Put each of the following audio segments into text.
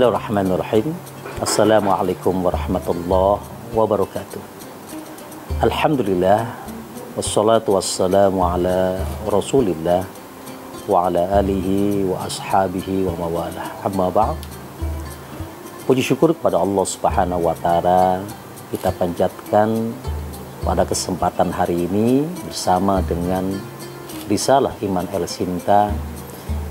Bismillahirrahmanirrahim. Assalamualaikum warahmatullahi wabarakatuh. Alhamdulillah, wassalatu wassalamu ala rasulillah wa ala alihi wa ashabihi wa mawalah. Amma ba'd. Puji syukur kepada Allah Subhanahu wa Ta'ala, kita panjatkan pada kesempatan hari ini bersama dengan Risalah Iman El Sinta.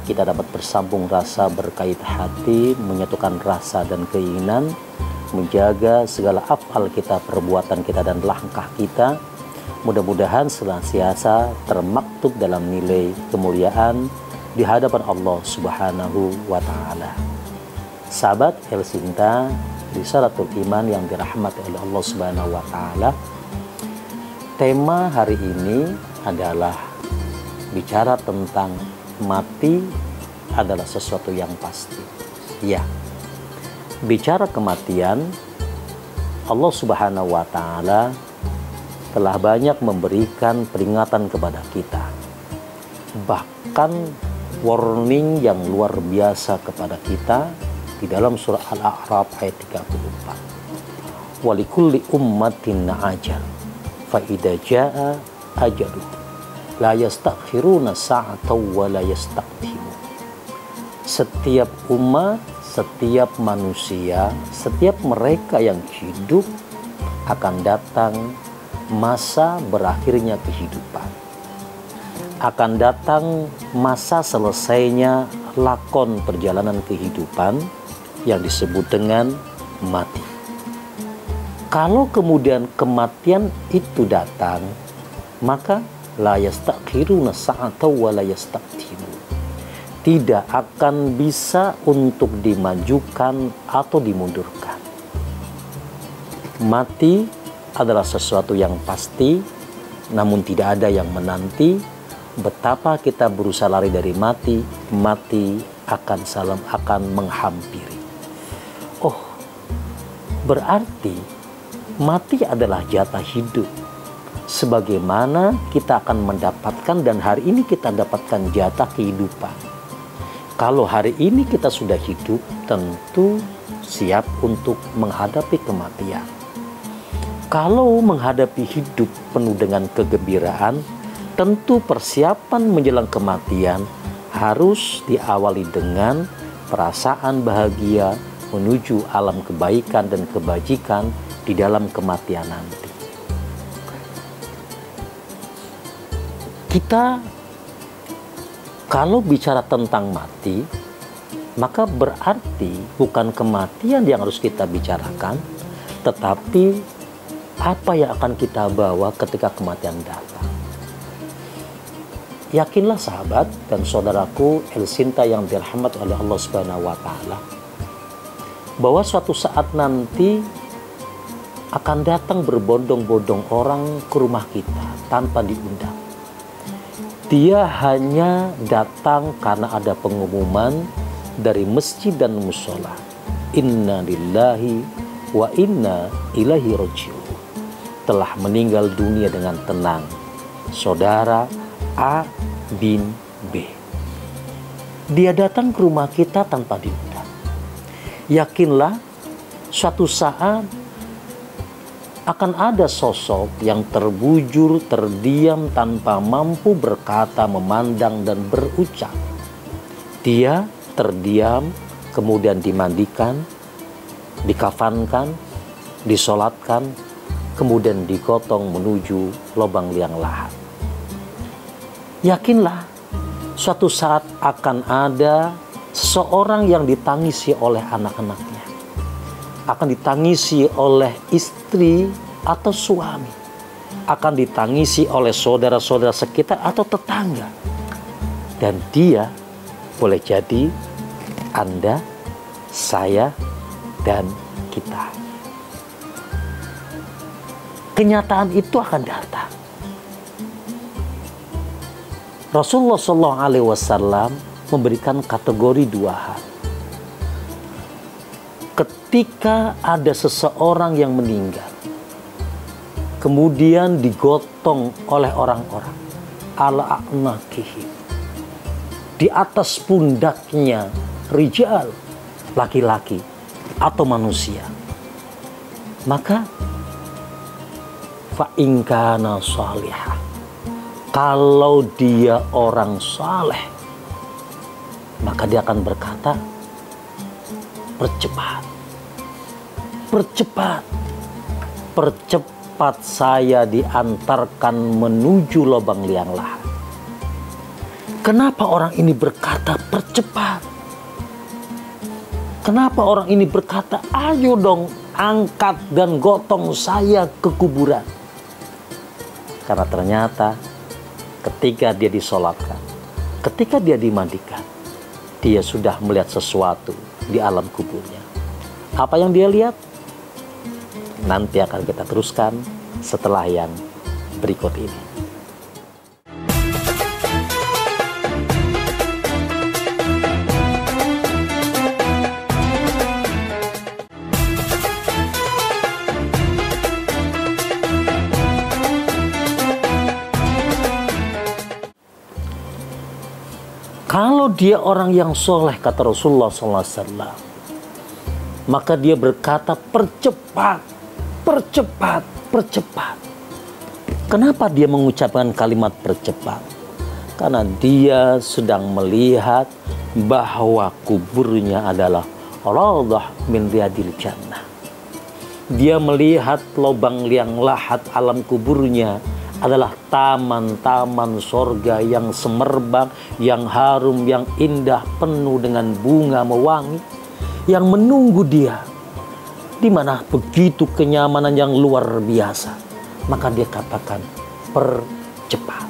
Kita dapat bersambung rasa, berkait hati, menyatukan rasa dan keinginan, menjaga segala afal kita, perbuatan kita dan langkah kita. Mudah-mudahan senantiasa termaktub dalam nilai kemuliaan di hadapan Allah Subhanahu wa Ta'ala. Sahabat El Sinta, Risalatul Iman yang dirahmati oleh Allah Subhanahu wa Ta'ala. Tema hari ini adalah bicara tentang mati adalah sesuatu yang pasti. Ya, bicara kematian, Allah Subhanahu wa Ta'ala telah banyak memberikan peringatan kepada kita, bahkan warning yang luar biasa kepada kita di dalam surah Al-A'raf ayat 34. Walikulli ummatin ajal, fa idza jaa ajaluhum la yastakhiruna sa'atan wa la yastaqdimun. Setiap umat, setiap manusia, setiap mereka yang hidup akan datang masa berakhirnya kehidupan. Akan datang masa selesainya lakon perjalanan kehidupan yang disebut dengan mati. Kalau kemudian kematian itu datang, maka la yastakhiruna sa'atan wa la yastaqdimun. Tidak akan bisa untuk dimajukan atau dimundurkan. Mati adalah sesuatu yang pasti, namun tidak ada yang menanti. Betapa kita berusaha lari dari mati, mati akan menghampiri. Oh, berarti mati adalah jatah hidup. Sebagaimana kita akan mendapatkan, dan hari ini kita dapatkan jatah kehidupan. Kalau hari ini kita sudah hidup, tentu siap untuk menghadapi kematian. Kalau menghadapi hidup penuh dengan kegembiraan, tentu persiapan menjelang kematian harus diawali dengan perasaan bahagia menuju alam kebaikan dan kebajikan di dalam kematian nanti. Kita kalau bicara tentang mati, maka berarti bukan kematian yang harus kita bicarakan, tetapi apa yang akan kita bawa ketika kematian datang. Yakinlah sahabat dan saudaraku El Sinta yang dirahmati oleh Allah Subhanahu wa Ta'ala, bahwa suatu saat nanti akan datang berbondong-bondong orang ke rumah kita tanpa diundang. Dia hanya datang karena ada pengumuman dari masjid dan musola. Inna lillahi wa inna ilaihi raji'un. Telah meninggal dunia dengan tenang saudara A bin B. Dia datang ke rumah kita tanpa diundang. Yakinlah suatu saat akan ada sosok yang terbujur, terdiam tanpa mampu berkata, memandang dan berucap. Dia terdiam, kemudian dimandikan, dikafankan, disolatkan, kemudian digotong menuju lubang liang lahat. Yakinlah suatu saat akan ada seseorang yang ditangisi oleh anak-anaknya, akan ditangisi oleh istri atau suami, akan ditangisi oleh saudara-saudara sekitar atau tetangga. Dan dia boleh jadi Anda, saya, dan kita. Kenyataan itu akan datang. Rasulullah SAW memberikan kategori dua hal. Ketika ada seseorang yang meninggal, kemudian digotong oleh orang-orang, ala a'naqihi, di atas pundaknya rijal laki-laki atau manusia, maka fa in kana shalihah, kalau dia orang saleh, maka dia akan berkata, percepat, percepat, percepat saya diantarkan menuju lubang liang lahat. Kenapa orang ini berkata percepat? Kenapa orang ini berkata, ayo dong angkat dan gotong saya ke kuburan? Karena ternyata ketika dia disolatkan, ketika dia dimandikan, dia sudah melihat sesuatu di alam kuburnya. Apa yang dia lihat? Nanti akan kita teruskan setelah yang berikut ini. Kalau dia orang yang soleh, kata Rasulullah SAW, maka dia berkata percepat, percepat, percepat. Kenapa dia mengucapkan kalimat percepat? Karena dia sedang melihat bahwa kuburnya adalah raudhah min riyadil jannah. Dia melihat lubang liang lahat alam kuburnya adalah taman-taman sorga yang semerbak, yang harum, yang indah, penuh dengan bunga mewangi, yang menunggu dia, di mana begitu kenyamanan yang luar biasa. Maka dia katakan percepat.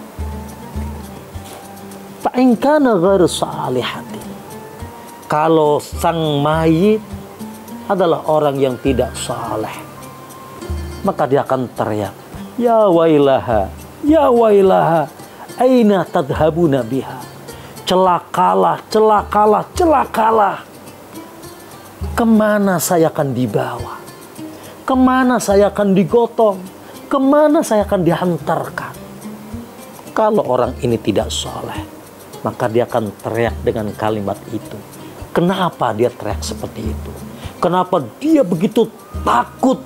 Fa in kana ghairu salihati, kalau sang mayit adalah orang yang tidak saleh, maka dia akan teriak, ya wailaha, ya wailaha, aina tadhabuna biha. Celakalah, celakalah, celakalah. Kemana saya akan dibawa? Kemana saya akan digotong? Kemana saya akan dihantarkan? Kalau orang ini tidak soleh, maka dia akan teriak dengan kalimat itu. Kenapa dia teriak seperti itu? Kenapa dia begitu takut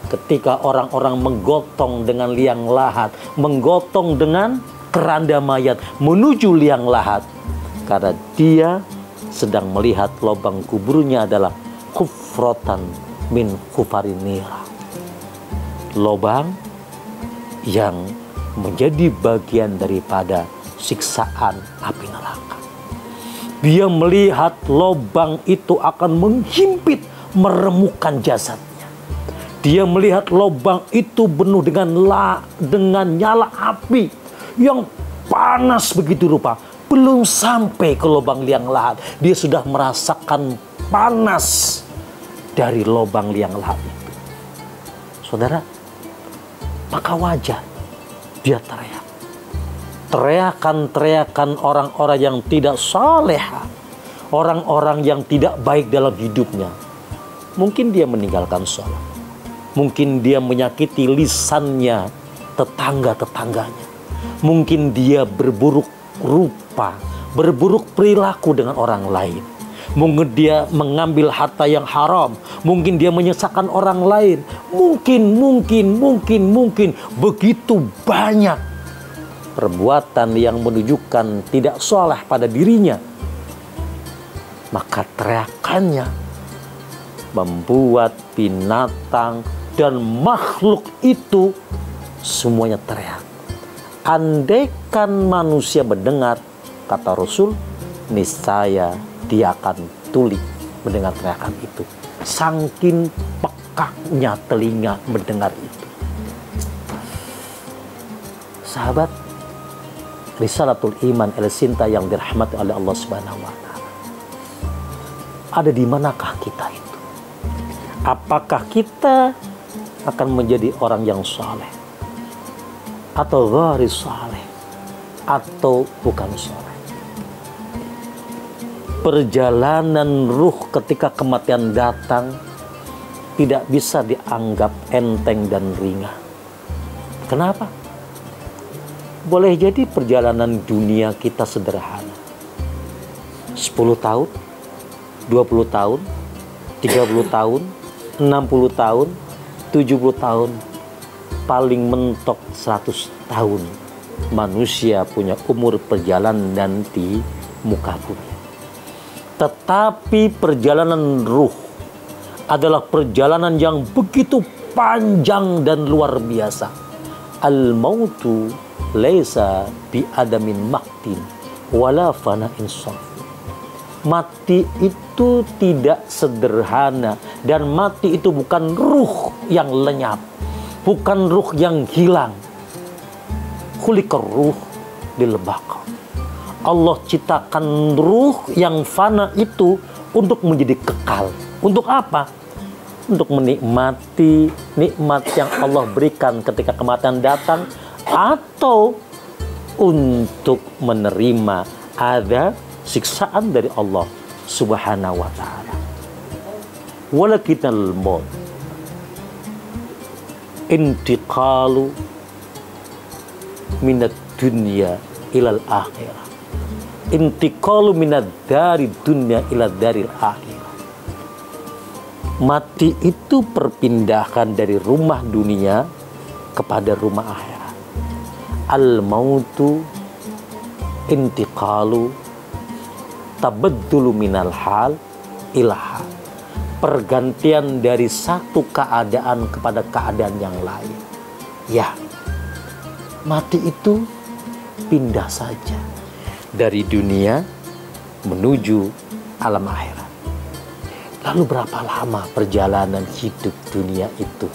ketika orang-orang menggotong dengan liang lahat, menggotong dengan keranda mayat menuju liang lahat? Karena dia sedang melihat lubang kuburnya adalah khufratan min khufarinira, lubang yang menjadi bagian daripada siksaan api neraka. Dia melihat lubang itu akan menghimpit, meremukkan jasad. Dia melihat lubang itu penuh dengan nyala api yang panas begitu rupa. Belum sampai ke lubang liang lahat, dia sudah merasakan panas dari lubang liang lahat itu. Saudara, maka wajar dia teriak. Teriakan-teriakan orang-orang yang tidak saleh, orang-orang yang tidak baik dalam hidupnya. Mungkin dia meninggalkan sholat, mungkin dia menyakiti lisannya tetangga-tetangganya, mungkin dia berburuk rupa, berburuk perilaku dengan orang lain, mungkin dia mengambil harta yang haram, mungkin dia menyesakan orang lain, mungkin begitu banyak perbuatan yang menunjukkan tidak saleh pada dirinya. Maka teriakannya membuat binatang dan makhluk itu semuanya teriak. Andaikan manusia mendengar, kata Rasul, niscaya dia akan tuli mendengar teriakan itu. Saking pekaknya telinga mendengar itu. Sahabat, Risalatul Iman El-Sinta yang dirahmati oleh Allah Subhanahu wa Ta'ala. Ada di manakah kita itu? Apakah kita akan menjadi orang yang saleh atau ghairi saleh atau bukan saleh? Perjalanan ruh ketika kematian datang tidak bisa dianggap enteng dan ringan. Kenapa? Boleh jadi perjalanan dunia kita sederhana. 10 tahun, 20 tahun, 30 tahun, 60 tahun, 70 tahun, paling mentok 100 tahun manusia punya umur perjalanan dan di muka bumi. Tetapi perjalanan ruh adalah perjalanan yang begitu panjang dan luar biasa. Al-mautu laisa bi adamin maktin wala fana'in saf. Mati itu tidak sederhana, dan mati itu bukan ruh yang lenyap, bukan ruh yang hilang. Khuliqar ruh dilebaka. Allah ciptakan ruh yang fana itu untuk menjadi kekal. Untuk apa? Untuk menikmati nikmat yang Allah berikan ketika kematian datang, atau untuk menerima ada siksaan dari Allah Subhanahu wa ta'ala. Walakinal maut intiqalu minad dunya ilal akhirah. Intiqalu minad dari dunya ilal daril akhirah. Mati itu perpindahan dari rumah dunia kepada rumah akhirat. Al-mautu intiqalu tabaddulu minal hal ilahal. Pergantian dari satu keadaan kepada keadaan yang lain. Ya, mati itu pindah saja dari dunia menuju alam akhirat. Lalu berapa lama perjalanan hidup dunia itu?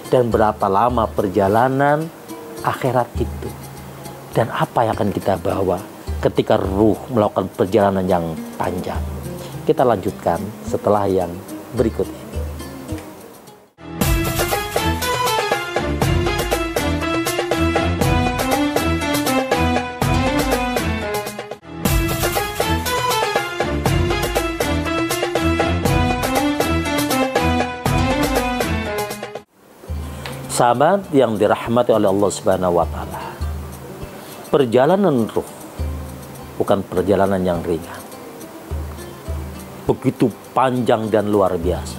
Dan berapa lama perjalanan akhirat itu? Dan apa yang akan kita bawa ketika ruh melakukan perjalanan yang panjang? Kita lanjutkan setelah yang berikut ini. Sahabat yang dirahmati oleh Allah Subhanahu wa ta'ala, perjalanan ruh bukan perjalanan yang ringan. Begitu panjang dan luar biasa.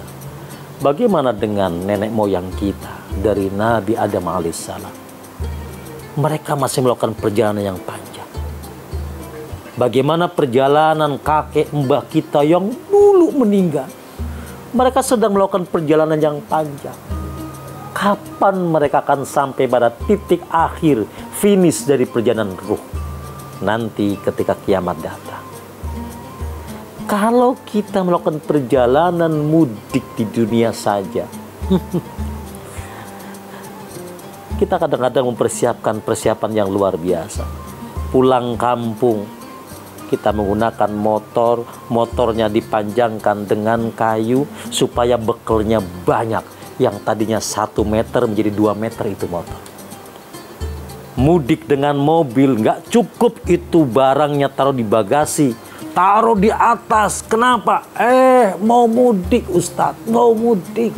Bagaimana dengan nenek moyang kita dari Nabi Adam alaihissalam? Mereka masih melakukan perjalanan yang panjang. Bagaimana perjalanan kakek mbah kita yang dulu meninggal? Mereka sedang melakukan perjalanan yang panjang. Kapan mereka akan sampai pada titik akhir, finish dari perjalanan ruh? Nanti ketika kiamat datang. Kalau kita melakukan perjalanan mudik di dunia saja, kita kadang-kadang mempersiapkan persiapan yang luar biasa. Pulang kampung, kita menggunakan motor, motornya dipanjangkan dengan kayu supaya bekalnya banyak. Yang tadinya 1 meter menjadi 2 meter itu motor. Mudik dengan mobil, nggak cukup itu barangnya taruh di bagasi, taruh di atas. Kenapa? Mau mudik Ustadz, mau mudik.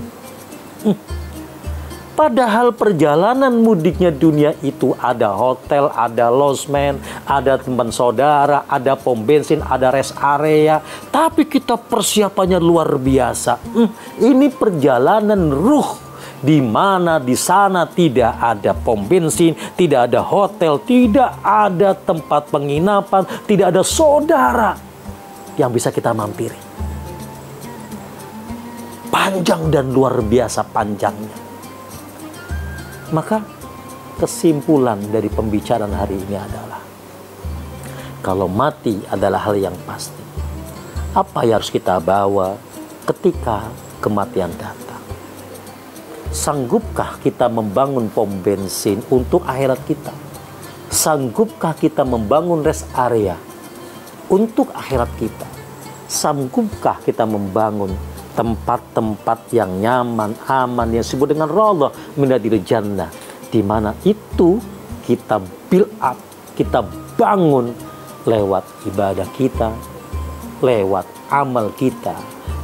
Padahal perjalanan mudiknya dunia itu ada hotel, ada losmen, ada teman saudara, ada pom bensin, ada rest area. Tapi kita persiapannya luar biasa. Ini perjalanan ruh, di mana di sana tidak ada pom bensin, tidak ada hotel, tidak ada tempat penginapan, tidak ada saudara yang bisa kita mampiri. Panjang dan luar biasa panjangnya. Maka kesimpulan dari pembicaraan hari ini adalah, kalau mati adalah hal yang pasti, apa yang harus kita bawa ketika kematian datang? Sanggupkah kita membangun pom bensin untuk akhirat kita? Sanggupkah kita membangun rest area untuk akhirat kita? Sanggupkah kita membangun tempat-tempat yang nyaman, aman, yang disebut dengan Raudhah minadil jannah, di mana itu kita build up, kita bangun lewat ibadah kita, lewat amal kita,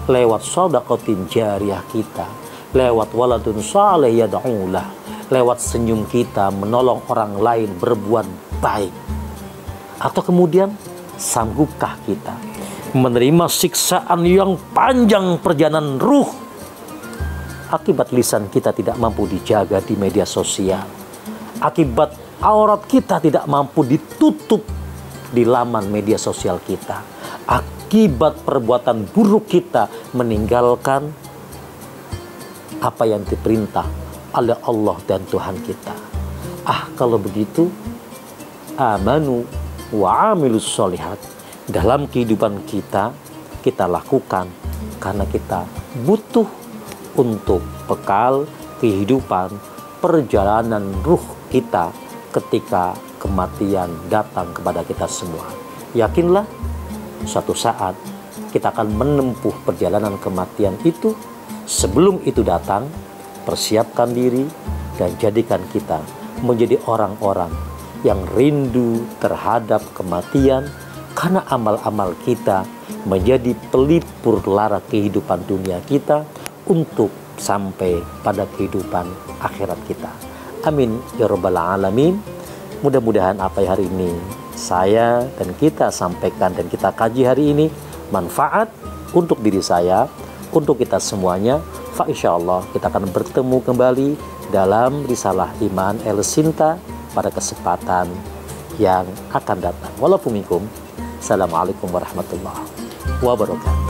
lewat shadaqatin jariyah kita, lewat waladun saleh yad'ulah, lewat senyum kita menolong orang lain berbuat baik. Atau kemudian sanggupkah kita menerima siksaan yang panjang perjalanan ruh akibat lisan kita tidak mampu dijaga di media sosial, akibat aurat kita tidak mampu ditutup di laman media sosial kita, akibat perbuatan buruk kita meninggalkan apa yang diperintah oleh Allah dan Tuhan kita. Kalau begitu, amanu wa amilus sholihat, dalam kehidupan kita lakukan karena kita butuh untuk bekal kehidupan perjalanan ruh kita ketika kematian datang kepada kita semua. Yakinlah, suatu saat kita akan menempuh perjalanan kematian itu. Sebelum itu datang, persiapkan diri dan jadikan kita menjadi orang-orang yang rindu terhadap kematian, karena amal-amal kita menjadi pelipur lara kehidupan dunia kita untuk sampai pada kehidupan akhirat kita. Amin ya rabbal alamin. Mudah-mudahan apa yang hari ini saya dan kita sampaikan dan kita kaji hari ini manfaat untuk diri saya, untuk kita semuanya. Fa insyaallah kita akan bertemu kembali dalam Risalah Iman El Sinta pada kesempatan yang akan datang. Walaupun minkum. Assalamualaikum warahmatullahi wabarakatuh.